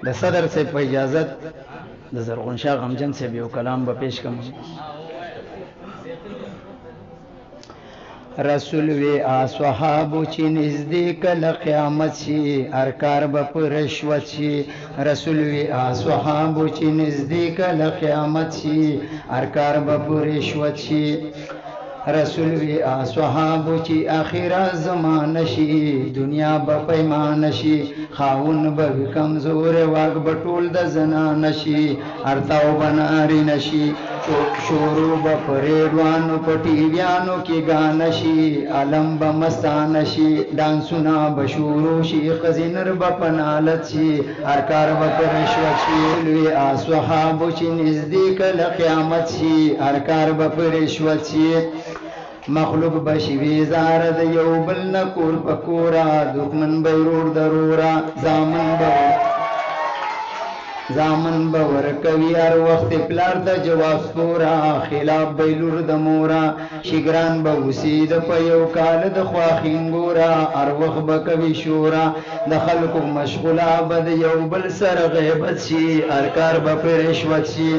The सदर से पे इजाज़त द ज़रगुन शाह गमजन से भी कलाम ब पेश कम। रसूल वे आसहाबु ची नज़दीक क़यामत ची अरकार बप रिश्वत ची। रसूल वे आसहाबु ची नज़दीक क़यामत ची अरकार बप रिश्वत ची। रसूल वे आसहाबु ची आखिरा ज़मान शी दुनिया बपैमान शी खाउन बग कमज़ोर वाग बटोल द ज़नान शी अर्ताव बनारी नशी शोरू बपरेडवानो पटीव्यानो की गानशी आलम बमस्तानशी डांसुना बशूरू शी खजिनर बपनालची अरकार बपरिश्वची वे आसहाबु ची नज़दीक क़यामत ची अरकार बपरिश्वची। मखलूक बशिवी ज़ारद यौबल नकुर पकोरा दुश्मन बैरूर दरोरा जामन बवर कवियार वक्त प्लार द जवाब पूरा खिलाफ बैलूर द मोरा शिगरान बवसीद पयो काल द ख्वाखिंगोरा अरवख बकवी शोरा दखल को मशगुला बद यौबल सर गैबत शी अरकार बपरिश्वत शी।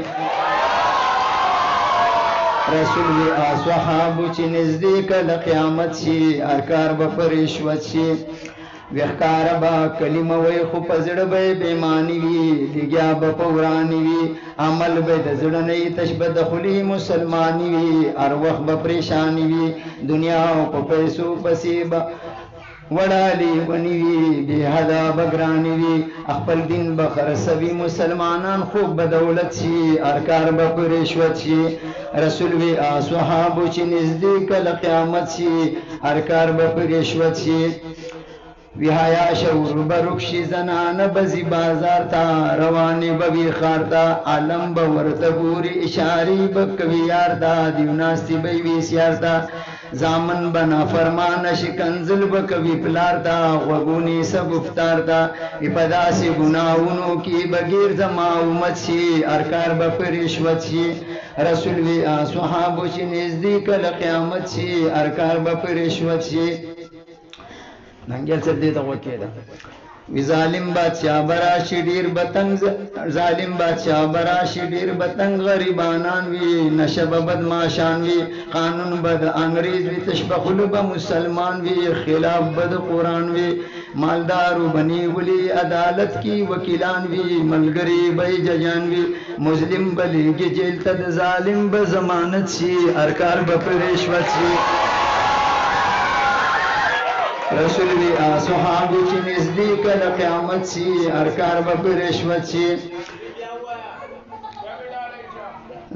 रसूल वे आसहाबु ची नज़दीक क़यामत शी अरकार बपरिश्वत शी। व्यहकार बा कलिमा वे खु पजड़ बे बेमानी वी दिग्या बपौरानी वी अमल बे दजड़ नहीं तशब दखुली मुसलमानी वी अरवख बपरेशानी वी दुनिया को पैसों पसीबा वडाली बनी वी बेहदा बगरानी वी अखपल दिन बखर सभी मुसलमानान खूब बदौलत शी अरकार बपरिश्वत शी। रसूल वे आसहाबु ची नज़दीक क़यामत शी अरकार बपरिश्वत शी। विहाया शऊर बरुक्षी जनान बजी बाजार था रवानी बबी खारता आलम बवर्त पूरी इशारी बकवी यारदा दीवनास्ती बैवी सियारता जामन बना फरमान शिकंजल बकवी पिलारता वगुनी सब उफ्तारता विपदा से गुनाहों की बगैर जमा उम्मत शी अरकार बपरिश्वत शी। रसूल वे आसहाबु ची नज़दीक क़यामत शी अरकार बपरिश्वत शी। नंगेल से देता वो केदा जालिम बादशाह बरा शिडीर बतंग जालिम बादशाह बरा शिडीर बतंग गरीबानान वी नशब बदमाशान वी कानून बद अंग्रेज वी तशबखुल ब मुसलमान वी खिलाफ बद कुरान वी मालदारू बनी वली अदालत की वकीलान वी मलगरी बई जजान वी मुस्लिम बली के जेल तद जालिम ब जमानत सी अरकार बपरिश्वत सी। रसूल वे आसहाबु ची नज़दीक क़यामत शी अरकार बपरिश्वत शी।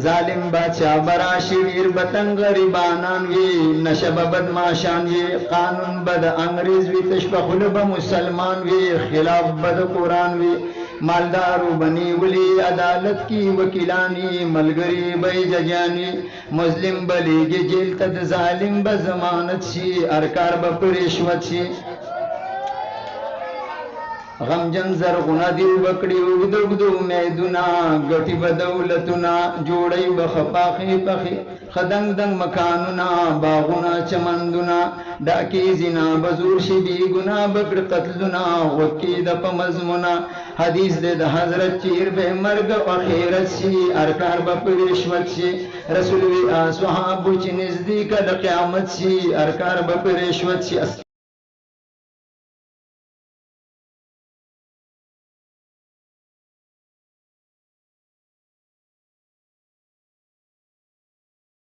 जालिम बादशाह बरा शिरीर बतंग गरीबानान वी नशब बदमाशान वी कानून बद अंग्रेज वी तशबखुल ब मुसलमान वी खिलाफ बद कुरान वी मालदारू बनी वली अदालत की वकीलानी मलगरी बई जजानी मुस्लिम बली के जेल तद जालिम ब जमानत शी अरकार बपरिश्वत शी। गमजन ज़रगुना दिल बकड़ी उगदुगदु मैदुना गटी बदौलतुना जोड़ई बखपाखी पखी खदंग दंग मकानुना बागुना चमंदुना डाकी जिना बजूर शिबी गुना बकड़ कत्लुना वकी दप मजमुना हदीस दे हजरत चीर बे मर्ग अखीरत शी अरकार बपरिश्वत शी। रसूल वे आसहाबु ची नज़दीक क़यामत शी अरकार बपरिश्वत शी।